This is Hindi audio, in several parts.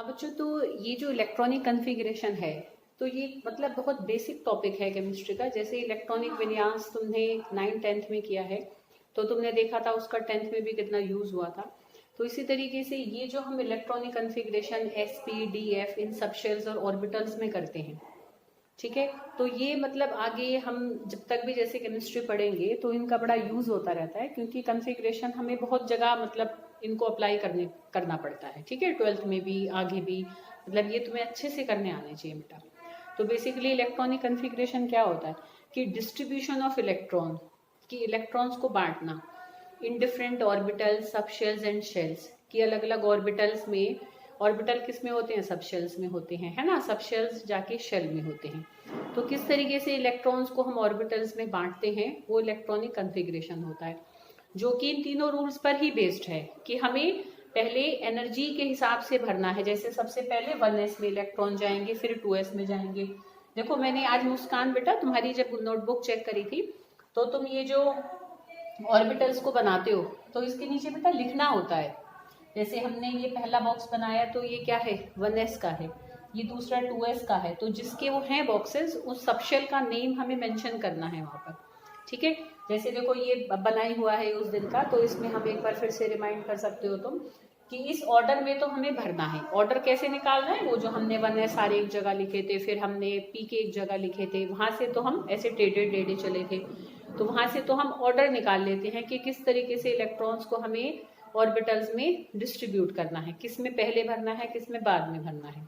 अब बच्चों, तो ये जो इलेक्ट्रॉनिक कॉन्फ़िगरेशन है, तो ये मतलब बहुत बेसिक टॉपिक है केमिस्ट्री का। जैसे इलेक्ट्रॉनिक विन्यास तुमने 9th-10th में किया है, तो तुमने देखा था उसका 10th में भी कितना यूज हुआ था। तो इसी तरीके से ये जो हम इलेक्ट्रॉनिक कॉन्फ़िगरेशन sp df इन सब शेल्स और ऑर्बिटल्स में करते हैं, ठीक है। तो ये मतलब आगे हम जब तक भी जैसे केमिस्ट्री पढ़ेंगे तो इनका बड़ा यूज होता रहता है, क्योंकि कॉन्फ़िगरेशन हमें बहुत जगह मतलब इनको अप्लाई करना पड़ता है, ठीक है। 12th में भी, आगे भी, मतलब ये तुम्हें अच्छे से करने आने चाहिए बेटा। तो बेसिकली इलेक्ट्रॉनिक कॉन्फ़िगरेशन क्या होता है कि डिस्ट्रीब्यूशन ऑफ इलेक्ट्रॉन, कि इलेक्ट्रॉन्स को बांटना इन डिफरेंट ऑर्बिटल्स, सब शेल्स एंड शेल्स, की अलग अलग ऑर्बिटल्स में। ऑर्बिटल किस में होते हैं? सब शेल्स में होते हैं, है ना। सब शेल्स जाके शेल में होते हैं। तो किस तरीके से इलेक्ट्रॉन्स को हम ऑर्बिटल्स में बांटते हैं, वो इलेक्ट्रॉनिक कॉन्फ़िगरेशन होता है, जो कि इन तीनों रूल्स पर ही बेस्ड है कि हमें पहले एनर्जी के हिसाब से भरना है। जैसे सबसे पहले 1s में इलेक्ट्रॉन जाएंगे, फिर 2s में जाएंगे। देखो मैंने आज मुस्कान बेटा तुम्हारी जब नोटबुक चेक करी थी, तो तुम ये जो ऑर्बिटल्स को बनाते हो तो इसके नीचे बेटा लिखना होता है। जैसे हमने ये पहला बॉक्स बनाया तो ये क्या है? 1s का है, ये दूसरा 2s का है। तो जिसके वो हैं बॉक्सेस, उस सबशेल का नेम हमें मेंशन करना है वहां पर, ठीक है। जैसे देखो ये बनाई हुआ है उस दिन का, तो इसमें हम एक बार फिर से रिमाइंड कर सकते हो तुम कि इस ऑर्डर में तो हमें भरना है। ऑर्डर कैसे निकालना है? वो जो हमने 1s सारे एक जगह लिखे थे, फिर हमने p के एक जगह लिखे थे, वहां से तो हम ऐसे टेढ़े टेढ़े चले थे, तो वहां से तो हम ऑर्डर निकाल लेते हैं कि किस तरीके से इलेक्ट्रॉन्स को हमें ऑर्बिटल्स में डिस्ट्रीब्यूट करना है, किस में पहले भरना है, किस में बाद में भरना है,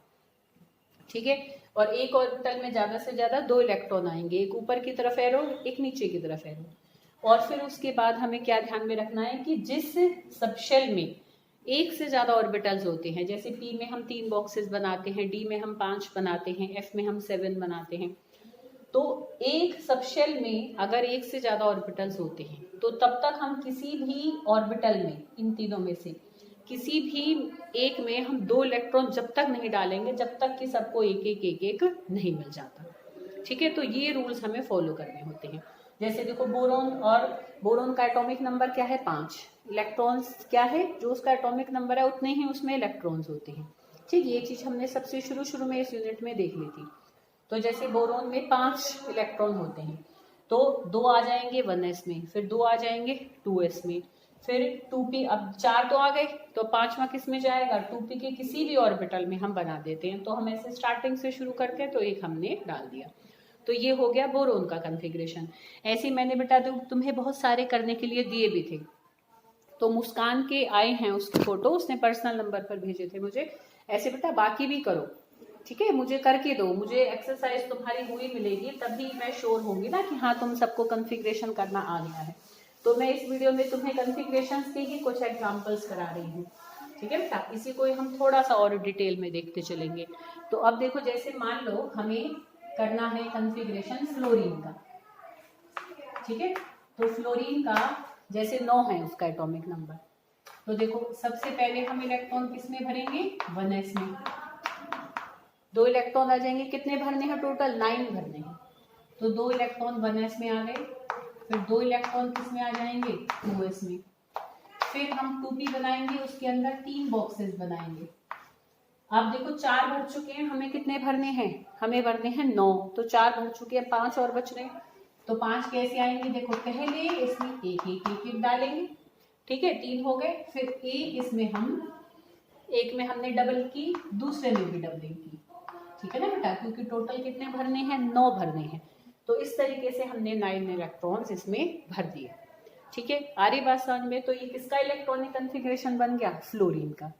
ठीक है। और एक ऑर्बिटल में ज्यादा से ज्यादा 2 इलेक्ट्रॉन आएंगे, एक ऊपर की तरफ एरो, एक नीचे की तरफ एरो। और फिर उसके बाद हमें क्या ध्यान में रखना है कि जिस सबशेल में एक से ज्यादा ऑर्बिटल्स होते हैं, जैसे p में हम 3 बॉक्सेस बनाते हैं, d में हम 5 बनाते हैं, f में हम 7 बनाते हैं, तो एक सबशेल में अगर एक से ज्यादा ऑर्बिटल्स होते हैं तो तब तक हम किसी भी ऑर्बिटल में, इन तीनों में से किसी भी एक में हम 2 इलेक्ट्रॉन जब तक नहीं डालेंगे जब तक कि सबको एक नहीं मिल जाता, ठीक है। तो ये रूल्स हमें फॉलो करने होते हैं। जैसे देखो बोरोन, और बोरोन का एटॉमिक नंबर क्या है? 5। इलेक्ट्रॉन्स क्या है? जो उसका एटॉमिक नंबर है उतने ही उसमें इलेक्ट्रॉन्स होते हैं, ठीक। ये चीज हमने सबसे शुरू में इस यूनिट में देख ली थी। तो जैसे बोरोन में 5 इलेक्ट्रॉन होते हैं, तो 2 आ जाएंगे 1s में, फिर 2 आ जाएंगे 2s में, फिर 2p। अब 4 तो आ गए, तो 5वां किस में जाएगा? 2p के किसी भी ऑर्बिटल में हम बना देते हैं। तो हम ऐसे स्टार्टिंग से शुरू करके तो एक हमने डाल दिया। तो ये हो गया बोरोन का कॉन्फ़िगरेशन। ऐसे ही मैंने बेटा तुम्हें बहुत सारे करने के लिए दिए भी थे। तो मुस्कान के आए हैं उसकी फोटो, उसने पर्सनल नंबर पर भेजे थे मुझे। ऐसे बेटा बाकी भी करो, ठीक है। मुझे करके दो, मुझे एक्सरसाइज तुम्हारी हुई मिलेगी, तभी मैं श्योर होंगी ना कि हाँ तुम सबको कॉन्फ़िगरेशन करना आ गया है। तो मैं इस वीडियो में तुम्हें कॉन्फ़िगरेशंस के ही कुछ एग्जांपल्स करा रही हूँ, ठीक है बेटा। इसी को हम थोड़ा सा और डिटेल में देखते चलेंगे। तो अब देखो, जैसे मान लो हमें करना है कॉन्फ़िगरेशन फ्लोरीन का, ठीक है। तो फ्लोरीन का जैसे 9 है उसका एटॉमिक नंबर, तो देखो सबसे पहले हम इलेक्ट्रॉन किस में भरेंगे? 1s में। 2 इलेक्ट्रॉन आ जाएंगे, कितने भरने हैं टोटल? 9 भरने हैं। तो 2 इलेक्ट्रॉन 1s में आ गए, फिर 2 इलेक्ट्रॉन किस में आ जाएंगे? 2s में। फिर हम 2p बनाएंगे, उसके अंदर 3 बॉक्सेस बनाएंगे। अब देखो 4 भर चुके हैं, हमें कितने भरने हैं? हमें भरने हैं 9। तो 4 भर चुके हैं, 5 और बच रहे हैं। तो 5 कैसे आएंगे? देखो पहले इसमें एक डालेंगे, ठीक है, 3 हो गए। फिर एक इसमें हम, एक में हमने डबल की, दूसरे में भी डबलिंग की, ठीक है ना बेटा, क्योंकि टोटल कितने भरने हैं? 9 भरने हैं। तो इस तरीके से हमने 9 इलेक्ट्रॉन्स इसमें भर दिए, ठीक है। आ रही बात समझ में? तो ये किसका इलेक्ट्रॉनिक कॉन्फ़िगरेशन बन गया? फ्लोरीन का।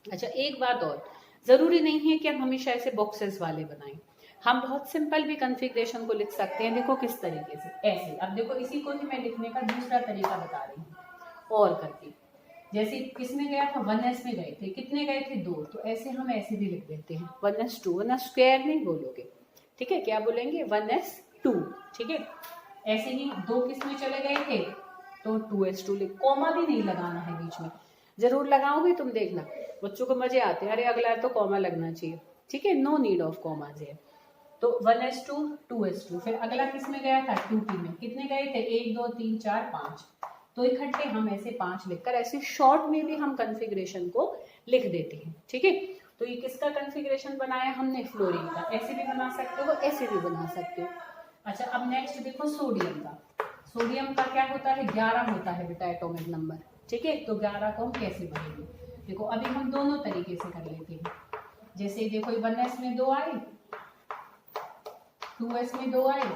अच्छा, एक बात और, जरूरी नहीं है कि हम हमेशा ऐसे बॉक्सेस वाले बनाएं, हम बहुत सिंपल भी कॉन्फ़िगरेशन को लिख सकते हैं। देखो किस तरीके से, ऐसे। अब देखो इसी को ही मैं लिखने का दूसरा तरीका बता रही हूँ और करके। जैसे किसमें गया था? 1s में गए थे, कितने गए थे? 2। तो ऐसे हम ऐसे भी लिख देते हैं 1s2, 1s स्क्वायर नहीं बोलोगे, ठीक है। क्या बोलेंगे? 1s2, ठीक है। ऐसे ही 2 किस में चले गए थे? तो 2s2 लिख, कॉमा भी नहीं लगाना है बीच में। जरूर लगाओगे तुम, देखना बच्चों को मजे आते हैं, अरे अगला तो कॉमा लगना चाहिए, ठीक है। नो नीड ऑफ कॉमा है। तो 1s2, 2s2, फिर अगला किस में गया था? 2p में। कितने गए थे? 1 2 3 4 5। तो इकट्ठे हम ऐसे 5 लिखकर ऐसे शॉर्ट में भी हम कॉन्फ़िगरेशन को लिख देते हैं, ठीक है। तो तो ये किसका कन्फिग्रेशन बनाया हमने? फ्लोरीन का। ऐसे भी बना सकते हो, ऐसे भी बना सकते हो। अच्छा, अब नेक्स्ट देखो सोडियम का। सोडियम का क्या होता है? 11 होता है बेटा एटॉमिक नंबर, ठीक है। तो 11 को हम कैसे बनेंगे? देखो अभी हम दोनों तरीके से कर लेते हैं। जैसे देखो 1s में 2 आए, 2s में 2 आए,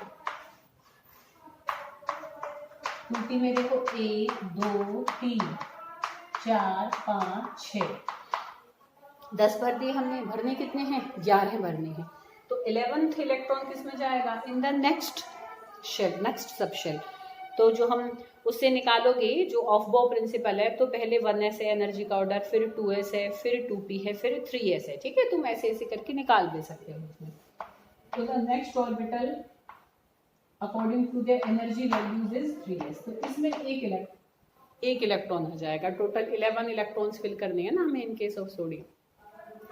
2p में देखो 1 2 3 4 5 6, 10 भर दिए हमने। भरने कितने हैं? 11 भरने हैं। तो 11th इलेक्ट्रॉन किस में जाएगा? In the next shell, next subshell. तो जो हम उससे निकालोगे, जो ऑफ बॉ प्रिंसिपल है, तो पहले 1s है एनर्जी का ऑर्डर, फिर 2s है, फिर 2p है, फिर 3s है, ठीक है। तुम ऐसे ऐसे करके निकाल दे सकते हो उसमें। तो the next orbital according to the energy values is 3s। तो इसमें एक इलेक्ट्रॉन आ जाएगा। टोटल 11 इलेक्ट्रॉन्स फिल करने हैं ना हमें इन केस ऑफ सोडियम,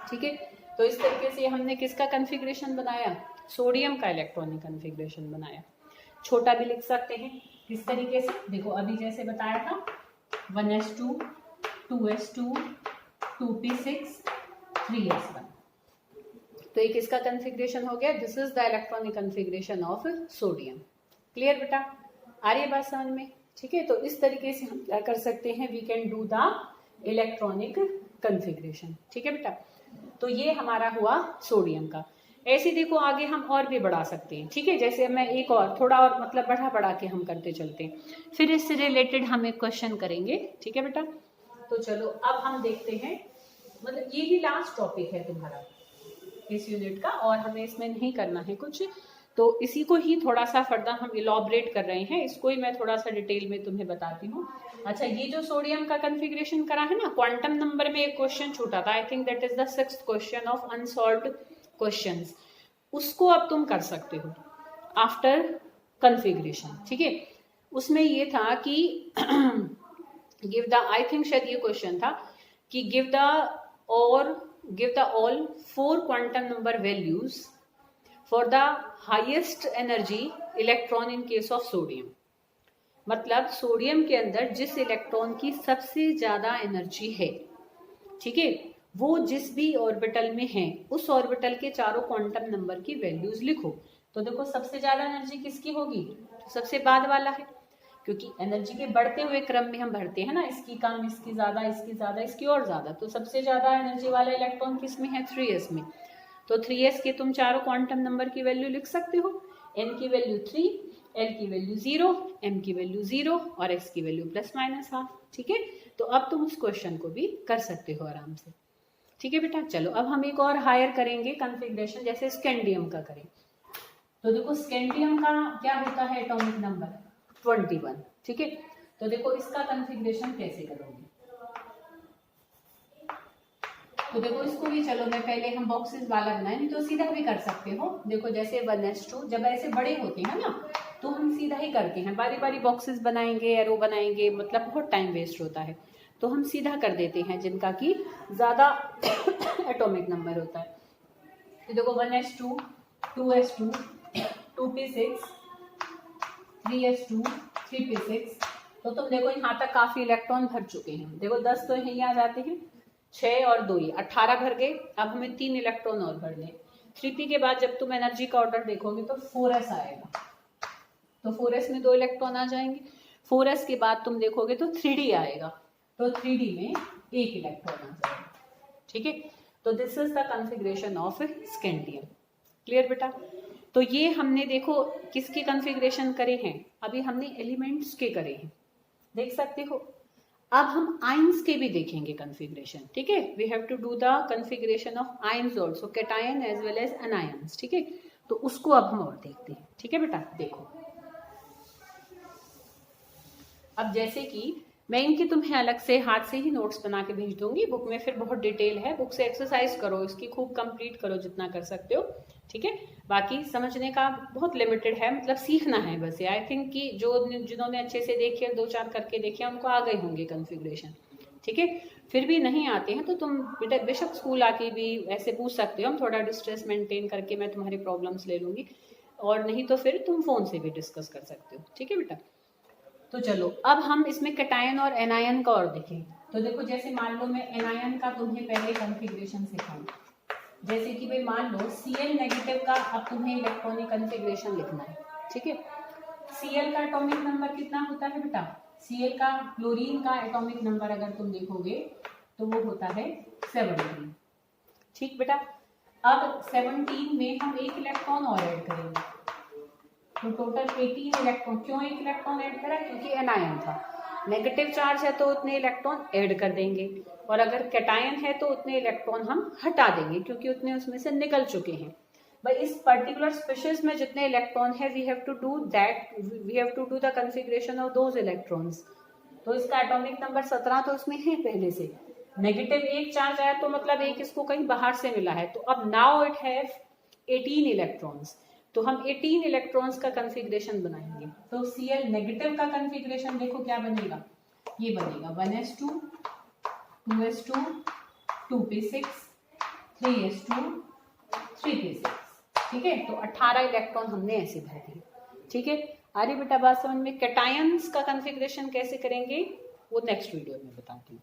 ठीक है। तो इस तरीके से हमने किसका कन्फिग्रेशन बनाया? सोडियम का इलेक्ट्रॉनिक कन्फिग्रेशन बनाया। छोटा भी लिख सकते हैं किस तरीके से? देखो अभी जैसे बताया था 1s2 2s2 2p6 3s1। तो ये किसका कन्फिग्रेशन हो गया? This is the electronic configuration of sodium. Clear बेटा? आ रही है बात समझ में? ठीक है। तो इस तरीके से हम क्या कर सकते हैं? We can do the electronic configuration, ठीक है बेटा। तो ये हमारा हुआ सोडियम का। ऐसे देखो आगे हम और भी बढ़ा सकते हैं, ठीक है। जैसे मैं एक और थोड़ा और मतलब बढ़ा के हम करते चलते हैं, फिर इससे रिलेटेड हम एक क्वेश्चन करेंगे, ठीक है बेटा। तो चलो अब हम देखते हैं, मतलब ये ही लास्ट टॉपिक है तुम्हारा इस यूनिट का, और हमें इसमें नहीं करना है कुछ। तो इसी को ही थोड़ा सा फर्दर हम इलॉबरेट कर रहे हैं, इसको ही मैं थोड़ा सा डिटेल में तुम्हें बताती हूँ। अच्छा, ये जो सोडियम का कन्फिग्रेशन करा है ना, क्वांटम नंबर में एक क्वेश्चन छूटा था, I think that is the 6th question of unsolved questions. उसको अब तुम कर सकते हो आफ्टर कन्फिग्रेशन, ठीक है। उसमें ये था कि गिव द, आई थिंक शायद ये क्वेश्चन था कि give the all 4 quantum number values for the highest energy electron in case of sodium. मतलब सोडियम के अंदर जिस इलेक्ट्रॉन की सबसे ज्यादा एनर्जी है, ठीक है, वो जिस भी ऑर्बिटल में है उस ऑर्बिटल के चारों क्वांटम नंबर की वैल्यूज लिखो। तो देखो सबसे ज्यादा एनर्जी किसकी होगी? तो सबसे बाद वाला है, क्योंकि एनर्जी के बढ़ते हुए क्रम में हम भरते हैं ना, इसकी कम, इसकी ज्यादा, इसकी ज्यादा, इसकी और ज्यादा। तो सबसे ज्यादा एनर्जी वाला इलेक्ट्रॉन किस में है? 3s में। तो 3s के तुम चारों क्वांटम नंबर की वैल्यू लिख सकते हो। n की वैल्यू 3, l की वैल्यू 0, m की वैल्यू 0 और x की वैल्यू ±½ ठीक है। तो अब तुम उस क्वेश्चन को भी कर सकते हो आराम से, ठीक है बेटा। चलो अब हम एक और हायर करेंगे कन्फिग्रेशन, जैसे स्कैंडियम का करें। तो देखो स्कैंडियम का क्या होता है एटॉमिक नंबर? 21, ठीक है। तो देखो इसका कन्फिग्रेशन कैसे करोगे? तो देखो इसको भी, चलो मैं पहले हम बॉक्सेस वाला बनाए, नहीं तो सीधा भी कर सकते हो। देखो जैसे 1s2 जब ऐसे बड़े होते हैं ना, तो हम सीधा ही करते हैं, बारी बारी बॉक्सेस बनाएंगे, एरो बनाएंगे, मतलब बहुत टाइम वेस्ट होता है। तो हम सीधा कर देते हैं जिनका की ज्यादा एटॉमिक नंबर होता है। तो देखो 1s2 2s2 2p6 3s2 3p6। तो तुम देखो यहाँ तक काफी इलेक्ट्रॉन भर चुके हैं। देखो 10 तो यही आ जाते हैं, 6 और 2 ये 18 भर गए। अब हमें 3 इलेक्ट्रॉन और भरने। 3p के बाद जब तुम एनर्जी का ऑर्डर देखोगे तो 4s आएगा, तो 4s में 2 इलेक्ट्रॉन आ जाएंगे। 4s के बाद तुम देखोगे तो 3d आएगा, तो 3d में 1 इलेक्ट्रॉन आ जाएगा, ठीक है। तो this is the configuration of scandium. Clear बेटा? तो ये हमने देखो किसके कन्फिग्रेशन करे हैं? अभी हमने एलिमेंट्स के करे हैं, देख सकते हो। अब हम आयंस के भी देखेंगे कन्फिग्रेशन, ठीक है। We have to do the configuration of ions also, cation as well as anions, ठीक है। तो उसको अब हम और देखते हैं, ठीक है बेटा। देखो अब जैसे कि मैं इनकी तुम्हें अलग से हाथ से ही नोट्स बना के भेज दूंगी, बुक में फिर बहुत डिटेल है, बुक से एक्सरसाइज करो, इसकी खूब कंप्लीट करो जितना कर सकते हो, ठीक है। बाकी समझने का बहुत लिमिटेड है, मतलब सीखना है बस। आई थिंक कि जिन्होंने अच्छे से देखे, 2-4 करके देखे, उनको आ गए होंगे कन्फिग्रेशन, ठीक है। फिर भी नहीं आते हैं तो तुम बेशक स्कूल आके भी ऐसे पूछ सकते हो, हम थोड़ा डिस्टेंस मेंटेन करके मैं तुम्हारी प्रॉब्लम्स ले लूंगी, और नहीं तो फिर तुम फोन से भी डिस्कस कर सकते हो, ठीक है बेटा। तो चलो अब हम इसमें कैटायन और एनायन का और देखें। तो देखो जैसे मान लो मैं एनायन का तुम्हें पहले कन्फिग्रेशन सिखाऊं, जैसे कि भाई मान लो Cl नेगेटिव का अब तुम्हें इलेक्ट्रॉनिक कन्फिग्रेशन लिखना है, ठीक है। Cl का एटॉमिक नंबर कितना होता है बेटा? Cl का, क्लोरीन का एटॉमिक नंबर अगर तुम देखोगे तो वो होता है 17, ठीक बेटा। अब 17 में हम एक इलेक्ट्रॉन और ऐड करेंगे, तो टोटल 18 इलेक्ट्रॉन। क्यों एक इलेक्ट्रॉन ऐड करा? क्योंकि एनायन था, नेगेटिव चार्ज है तो उतने इलेक्ट्रॉन ऐड कर देंगे, और अगर कैटायन है तो उतने इलेक्ट्रॉन हम हटा देंगे क्योंकि उतने उसमें से निकल चुके हैं। भाई इस पर्टिकुलर स्पीशीज में जितने इलेक्ट्रॉन है we have to do the configuration of those electrons. तो इसका एटॉमिक नंबर 17 तो उसमें है पहले से, नेगेटिव एक चार्ज आया तो मतलब एक इसको कहीं बाहर से मिला है, तो अब नाउ इट हैव 18 इलेक्ट्रॉन्स। तो हम 18 इलेक्ट्रॉन्स का कन्फिग्रेशन बनाएंगे। तो Cl नेगेटिव का कन्फिग्रेशन देखो क्या बनेगा, ये बनेगा 1s2 2s2 2p6 3s2 3p6, ठीक है। तो 18 इलेक्ट्रॉन हमने ऐसे भर दिए, ठीक है। अरे बेटा बात समझ में? कैटायंस का कन्फिग्रेशन कैसे करेंगे वो नेक्स्ट वीडियो में बताती हूँ।